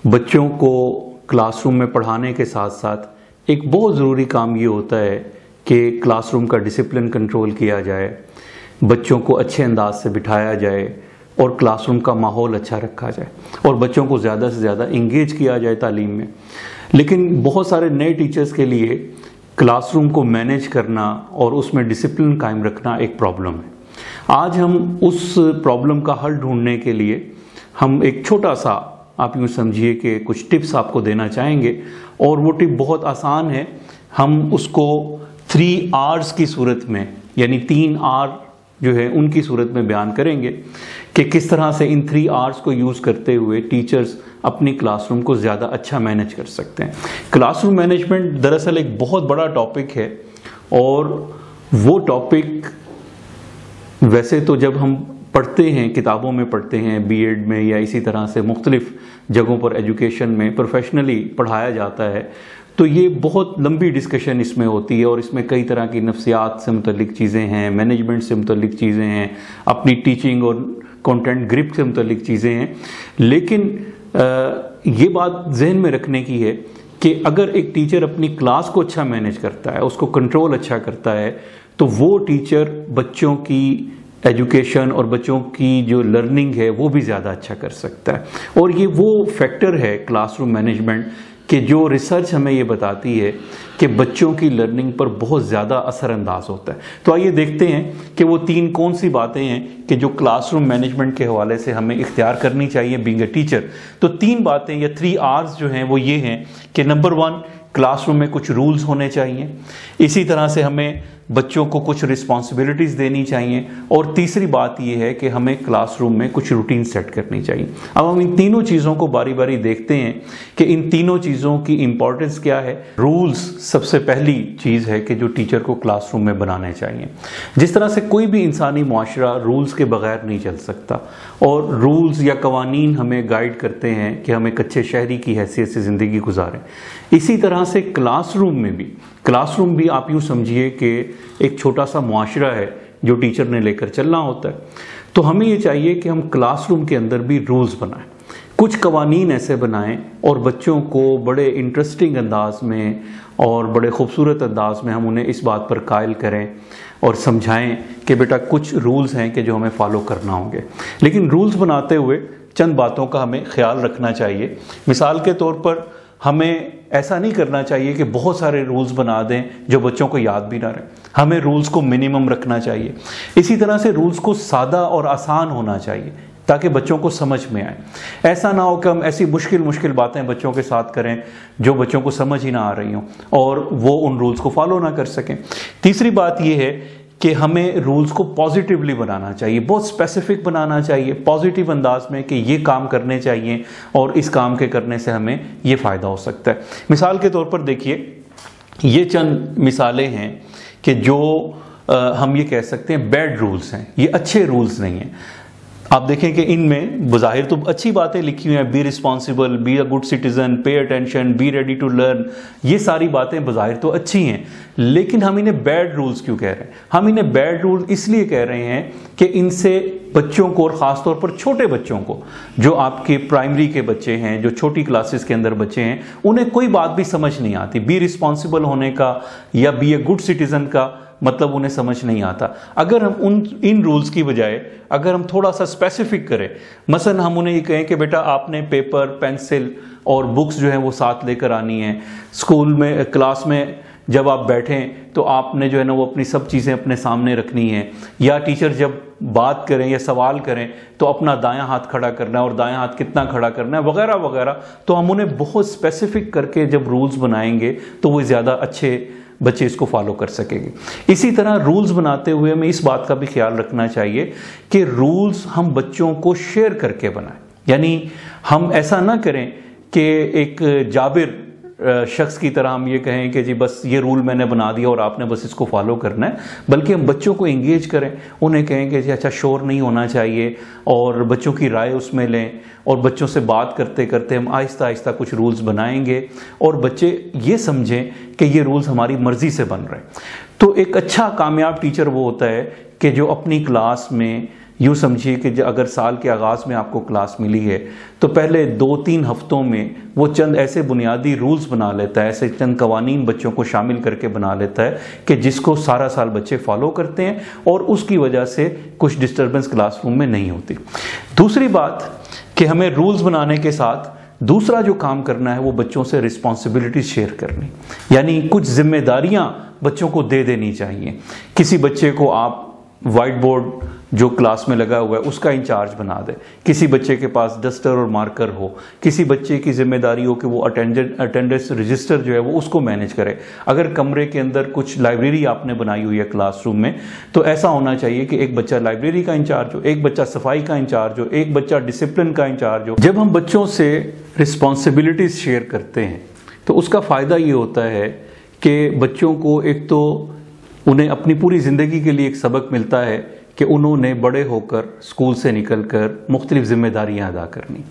बच्चों को क्लासरूम में पढ़ाने के साथ साथ एक बहुत ज़रूरी काम ये होता है कि क्लासरूम का डिसिप्लिन कंट्रोल किया जाए, बच्चों को अच्छे अंदाज से बिठाया जाए और क्लासरूम का माहौल अच्छा रखा जाए और बच्चों को ज़्यादा से ज़्यादा इंगेज किया जाए तालीम में। लेकिन बहुत सारे नए टीचर्स के लिए क्लासरूम को मैनेज करना और उसमें डिसिप्लिन कायम रखना एक प्रॉब्लम है। आज हम उस प्रॉब्लम का हल ढूंढने के लिए हम एक छोटा सा, आप यूँ समझिए कि कुछ टिप्स आपको देना चाहेंगे और वो टिप बहुत आसान है। हम उसको 3 R's की सूरत में, यानी 3 R जो है उनकी सूरत में बयान करेंगे कि किस तरह से इन 3 R's को यूज़ करते हुए टीचर्स अपनी क्लासरूम को ज़्यादा अच्छा मैनेज कर सकते हैं। क्लासरूम मैनेजमेंट दरअसल एक बहुत बड़ा टॉपिक है और वो टॉपिक वैसे तो जब हम पढ़ते हैं, किताबों में पढ़ते हैं, बीएड में या इसी तरह से मुख्तलिफ जगहों पर एजुकेशन में प्रोफेशनली पढ़ाया जाता है, तो ये बहुत लंबी डिस्कशन इसमें होती है और इसमें कई तरह की नफ्सियात से मुतल्लिक चीज़ें हैं, मैनेजमेंट से मुतल्लिक चीज़ें हैं, अपनी टीचिंग और कंटेंट ग्रिप से मुतल्लिक चीज़ें हैं। लेकिन ये बात जहन में रखने की है कि अगर एक टीचर अपनी क्लास को अच्छा मैनेज करता है, उसको कंट्रोल अच्छा करता है, तो वो टीचर बच्चों की एजुकेशन और बच्चों की जो लर्निंग है वो भी ज़्यादा अच्छा कर सकता है। और ये वो फैक्टर है क्लासरूम मैनेजमेंट कि जो रिसर्च हमें ये बताती है कि बच्चों की लर्निंग पर बहुत ज़्यादा असरअंदाज होता है। तो आइए देखते हैं कि वो 3 कौन सी बातें हैं कि जो क्लासरूम मैनेजमेंट के हवाले से हमें इख्तियार करनी चाहिए बीइंग अ टीचर। तो 3 बातें या 3 R's जो हैं वो ये हैं कि नंबर 1, क्लासरूम में कुछ रूल्स होने चाहिए। इसी तरह से हमें बच्चों को कुछ रिस्पॉन्सिबिलिटीज़ देनी चाहिए और तीसरी बात यह है कि हमें क्लासरूम में कुछ रूटीन सेट करनी चाहिए। अब हम इन तीनों चीज़ों को बारी बारी देखते हैं कि इन तीनों चीज़ों की इंपॉर्टेंस क्या है। रूल्स सबसे पहली चीज़ है कि जो टीचर को क्लासरूम में बनाने चाहिए। जिस तरह से कोई भी इंसानी मुआशरा रूल्स के बगैर नहीं चल सकता और रूल्स या कवानीन हमें गाइड करते हैं कि हम एक अच्छे शहरी की हैसियत से ज़िंदगी गुजारें, इसी तरह से क्लासरूम भी आप यूँ समझिए कि एक छोटा सा मुआशरा है जो टीचर ने लेकर चलना होता है। तो हमें ये चाहिए कि हम क्लासरूम के अंदर भी रूल्स बनाएं, कुछ कवानीन ऐसे बनाएं और बच्चों को बड़े इंटरेस्टिंग अंदाज में और बड़े खूबसूरत अंदाज में हम उन्हें इस बात पर कायल करें और समझाएं कि बेटा कुछ रूल्स हैं कि जो हमें फॉलो करना होंगे। लेकिन रूल्स बनाते हुए चंद बातों का हमें ख्याल रखना चाहिए। मिसाल के तौर पर हमें ऐसा नहीं करना चाहिए कि बहुत सारे रूल्स बना दें जो बच्चों को याद भी ना रहे। हमें रूल्स को मिनिमम रखना चाहिए। इसी तरह से रूल्स को सादा और आसान होना चाहिए ताकि बच्चों को समझ में आए। ऐसा ना हो कि हम ऐसी मुश्किल बातें बच्चों के साथ करें जो बच्चों को समझ ही ना आ रही हों और वो उन रूल्स को फॉलो ना कर सकें। तीसरी बात यह है कि हमें रूल्स को पॉजिटिवली बनाना चाहिए, बहुत स्पेसिफिक बनाना चाहिए, पॉजिटिव अंदाज में कि ये काम करने चाहिए और इस काम के करने से हमें ये फ़ायदा हो सकता है। मिसाल के तौर पर देखिए, ये चंद मिसालें हैं कि जो हम ये कह सकते हैं बैड रूल्स हैं, ये अच्छे रूल्स नहीं हैं। आप देखें कि इनमें बज़ाहिर तो अच्छी बातें लिखी हुई हैं, be responsible, be a good citizen, pay attention, be ready to learn, ये सारी बातें बज़ाहिर तो अच्छी हैं, लेकिन हम इन्हें बैड रूल्स क्यों कह रहे हैं? हम इन्हें बैड रूल इसलिए कह रहे हैं कि इनसे बच्चों को और ख़ास तौर पर छोटे बच्चों को, जो आपके प्राइमरी के बच्चे हैं, जो छोटी क्लासेस के अंदर बच्चे हैं, उन्हें कोई बात भी समझ नहीं आती। बी रिस्पॉन्सिबल होने का या बी अ गुड सिटीजन का मतलब उन्हें समझ नहीं आता। अगर हम इन रूल्स की बजाय अगर हम थोड़ा सा स्पेसिफिक करें, मसलन हम उन्हें ये कहें कि बेटा आपने पेपर, पेंसिल और बुक्स जो हैं वो साथ लेकर आनी है, स्कूल में क्लास में जब आप बैठें तो आपने जो है ना वो अपनी सब चीज़ें अपने सामने रखनी है, या टीचर जब बात करें या सवाल करें तो अपना दायां हाथ खड़ा करना है और दायां हाथ कितना खड़ा करना है वगैरह वगैरह। तो हम उन्हें बहुत स्पेसिफिक करके जब रूल्स बनाएंगे तो वो ज़्यादा अच्छे बच्चे इसको फॉलो कर सकेंगे। इसी तरह रूल्स बनाते हुए हमें इस बात का भी ख्याल रखना चाहिए कि रूल्स हम बच्चों को शेयर करके बनाएं। यानी हम ऐसा ना करें कि एक जाबिर शख्स की तरह हम ये कहें कि जी बस ये रूल मैंने बना दिया और आपने बस इसको फॉलो करना है, बल्कि हम बच्चों को एंगेज करें, उन्हें कहें कि जी अच्छा शोर नहीं होना चाहिए और बच्चों की राय उसमें लें और बच्चों से बात करते करते हम आहिस्ता आहिस्ता कुछ रूल्स बनाएंगे और बच्चे ये समझें कि ये रूल्स हमारी मर्जी से बन रहे हैं। तो एक अच्छा कामयाब टीचर वो होता है कि जो अपनी क्लास में یوں سمجھیے کہ اگر سال کے آغاز میں آپ کو کلاس ملی ہے تو پہلے 2-3 ہفتوں میں وہ چند ایسے بنیادی رولز بنا لیتا ہے، ایسے چند قوانین بچوں کو شامل کر کے بنا لیتا ہے کہ جس کو سارا سال بچے فالو کرتے ہیں، اور اس کی وجہ سے کچھ ڈسٹربنس کلاس روم میں نہیں ہوتی۔ دوسری بات کہ ہمیں رولز بنانے کے ساتھ دوسرا جو کام کرنا ہے وہ بچوں سے رسپانسبلٹی شیئر کرنی، یعنی کچھ ذمہ داریاں بچوں کو دے دینی چاہیے۔ کسی بچے کو آپ وائٹ بورڈ جو کلاس میں لگا ہوا ہے اس کا انچارج بنا دیں، کسی بچے کے پاس ڈسٹر اور مارکر ہو، کسی بچے کی ذمہ داری ہو کہ وہ اٹینڈنس رجسٹر جو ہے وہ اس کو مینیج کرے۔ اگر کمرے کے اندر کچھ لائبریری آپ نے بنائی ہوئی ہے کلاس روم میں، تو ایسا ہونا چاہیے کہ ایک بچہ لائبریری کا انچارج ہو، ایک بچہ صفائی کا انچارج ہو، ایک بچہ ڈسپلن کا انچارج ہو۔ جب ہم بچوں سے رسپانسبلٹیز شیئر کرتے ہیں تو اس کا فائدہ یہ ہوتا ہے کہ بچوں کو ایک تو انہیں اپنی پوری زندگی کے لیے ایک سبق ملتا ہے کہ انہوں نے بڑے ہو کر اسکول سے نکل کر مختلف ذمہ داریاں ادا کرنی۔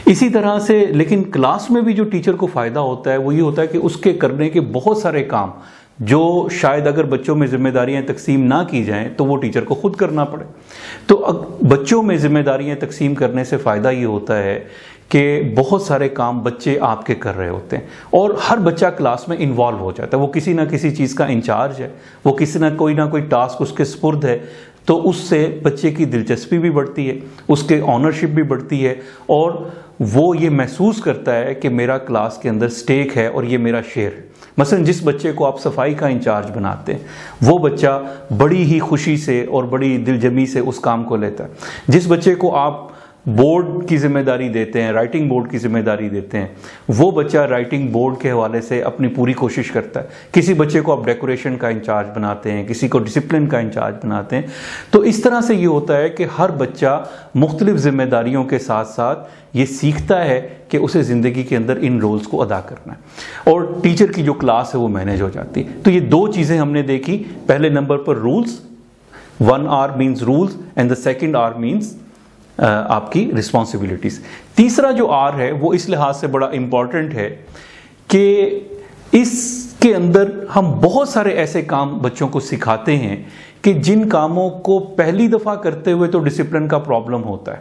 اسی طرح سے لیکن کلاس میں بھی جو ٹیچر کو فائدہ ہوتا ہے وہ یہ ہوتا ہے کہ اس کے کرنے کے بہت سارے کام جو شاید اگر بچوں میں ذمہ داریاں تقسیم نہ کی جائیں تو وہ ٹیچر کو خود کرنا پڑے۔ تو بچوں میں ذمہ داریاں تقسیم کرنے سے فائدہ یہ ہوتا ہے کہ بہت سارے کام بچے آپ کے کر رہے ہوتے ہیں اور ہر بچہ کلاس میں انوالو ہو جاتا ہے، وہ کسی نہ کسی چیز کا انچارج ہے، وہ کسی نہ کوئی ٹاسک اس کے سپرد ہے، تو اس سے بچے کی دلچسپی بھی بڑھتی ہے، اس کے آنرشپ بھی بڑھتی ہے، اور وہ یہ محسوس کرتا ہے کہ میرا کلاس کے اندر سٹیک ہے اور یہ میرا شیئر ہے۔ مثلا جس بچے کو آپ صفائی کا انچارج بناتے ہیں وہ بچہ بڑی ہی خوشی سے اور بڑی دل جمی سے اس کام کو لیتا ہے۔ جس بچے کو آپ بورڈ کی ذمہ داری دیتے ہیں، رائٹنگ بورڈ کی ذمہ داری دیتے ہیں، وہ بچہ رائٹنگ بورڈ کے حوالے سے اپنی پوری کوشش کرتا ہے۔ کسی بچے کو آپ ڈیکوریشن کا انچارج بناتے ہیں، کسی کو ڈسپلن کا انچارج بناتے ہیں۔ تو اس طرح سے یہ ہوتا ہے کہ ہر بچہ مختلف ذمہ داریوں کے ساتھ ساتھ یہ سیکھتا ہے کہ اسے زندگی کے اندر ان رولز کو ادا کرنا ہے، اور ٹیچر کی جو کلاس ہے وہ مینیج ہو جاتی ہے۔ تو یہ 2 چیزیں ہم نے دیکھی، پہلے number per rules, 1 R means rules and the second R means آپ کی رسپانسبلٹیز۔ تیسرا جو R ہے وہ اس لحاظ سے بڑا امپورٹنٹ ہے کہ اس کے اندر ہم بہت سارے ایسے کام بچوں کو سکھاتے ہیں کہ جن کاموں کو پہلی دفعہ کرتے ہوئے تو ڈسپلن کا پرابلم ہوتا ہے،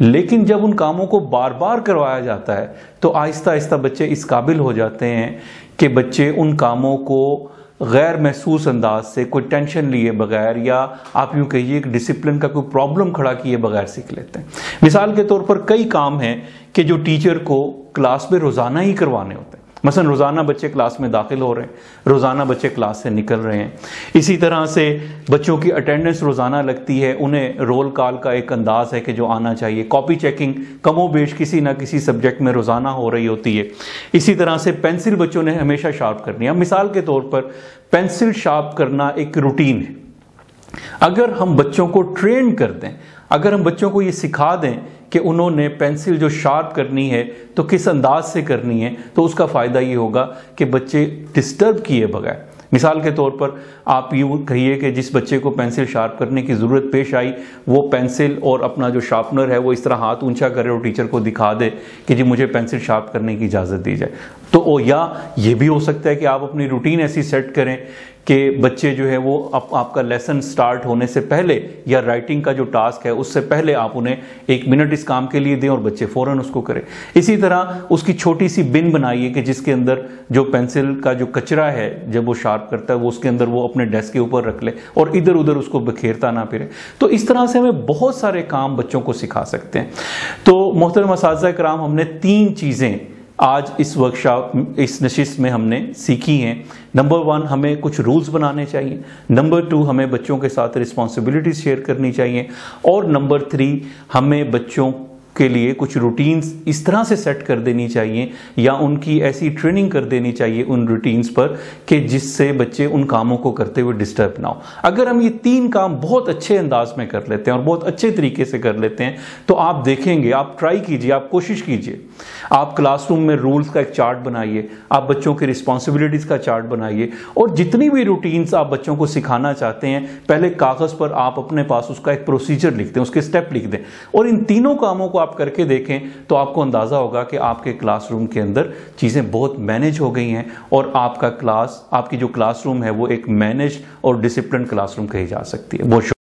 لیکن جب ان کاموں کو بار بار کروایا جاتا ہے تو آہستہ آہستہ بچے اس قابل ہو جاتے ہیں کہ بچے ان کاموں کو غیر محسوس انداز سے، کوئی ٹینشن لیے بغیر، یا آپ یوں کہیے کہ ڈسپلن کا کوئی پرابلم کھڑا کیے بغیر سیکھ لیتے ہیں۔ مثال کے طور پر کئی کام ہیں کہ جو ٹیچر کو کلاس میں روزانہ ہی کروانے ہوتے ہیں۔ مثلا روزانہ بچے کلاس میں داخل ہو رہے ہیں، روزانہ بچے کلاس سے نکل رہے ہیں۔ اسی طرح سے بچوں کی اٹینڈنس روزانہ لگتی ہے، انہیں رول کال کا ایک انداز ہے کہ جو آنا چاہیے۔ کاپی چیکنگ کم و بیش کسی نہ کسی سبجیکٹ میں روزانہ ہو رہی ہوتی ہے۔ اسی طرح سے پینسل بچوں نے ہمیشہ شارپ کرنی ہے۔ مثال کے طور پر پینسل شارپ کرنا ایک روٹین ہے۔ اگر ہم بچوں کو ٹرین کر دیں، اگر ہم بچوں کو یہ سکھا دیں کہ انہوں نے پینسل جو شارپ کرنی ہے تو کس انداز سے کرنی ہے، تو اس کا فائدہ یہ ہوگا کہ بچے ڈسٹرب کیے بغیر، مثال کے طور پر آپ یوں کہیے کہ جس بچے کو پینسل شارپ کرنے کی ضرورت پیش آئی، وہ پینسل اور اپنا جو شارپنر ہے وہ اس طرح ہاتھ اونچا کرے اور ٹیچر کو دکھا دے کہ جی مجھے پینسل شارپ کرنے کی اجازت دی جائے۔ تو یا یہ بھی ہو سکتا ہے کہ آپ اپنی روٹین ایسی سیٹ کریں کہ بچے جو ہے وہ آپ کا لیسن سٹارٹ ہونے سے پہلے یا رائٹنگ کا جو ٹاسک ہے اس سے پہلے آپ انہیں 1 منٹ اس کام کے لیے دیں اور بچے فوراً اس کو کریں۔ اسی طرح اس کی چھوٹی سی بن بنائیے کہ جس کے اندر جو پینسل کا جو کچرا ہے جب وہ شارپ کرتا ہے وہ اس کے اندر وہ اپنے ڈیسک کے اوپر رکھ لے اور ادھر ادھر اس کو بکھیرتا نہ پھرے۔ تو اس طرح سے ہمیں بہت سارے کام بچوں کو سکھا سکتے ہیں۔ تو محترم اساتذہ کرام، ہم نے 3 چیزیں آج اس ورکشاپ اس نشست میں ہم نے سیکھی ہیں۔ نمبر 1 ہمیں کچھ رولز بنانے چاہیے، نمبر 2 ہمیں بچوں کے ساتھ رسپانسبلٹیز شیئر کرنی چاہیے، اور نمبر 3 ہمیں بچوں کے لیے کچھ روٹینز اس طرح سے سیٹ کر دینی چاہیے یا ان کی ایسی ٹریننگ کر دینی چاہیے ان روٹینز پر کہ جس سے بچے ان کاموں کو کرتے ہوئے ڈسٹرب نہ ہو۔ اگر ہم یہ 3 کام بہت اچھے انداز میں کر لیتے ہیں اور بہت اچھے طریقے سے کر لیتے ہیں تو آپ دیکھیں گے، آپ ٹرائی کیجئے، آپ کوشش کیجئے، آپ کلاس روم میں رولز کا ایک چارٹ بنائیے، آپ بچوں کی رسپانسبلٹیز کا چارٹ بنائیے، اور جتنی بھی روٹینز آپ بچوں کو سکھانا چاہتے ہیں پہلے کاغذ پر آپ اپنے پاس اس کا ایک پروسیجر لکھ دیں، اس کے سٹیپ لکھ دیں، اور ان تینوں کاموں کو آپ کر کے دیکھیں تو آپ کو اندازہ ہوگا کہ آپ کے کلاس روم کے اندر چیزیں بہت مینیج ہو گئی ہیں اور آپ کی جو کلاس روم ہے وہ ایک مینیج اور ڈسپلن کلاس روم کہی جا سکتی ہے۔ بہت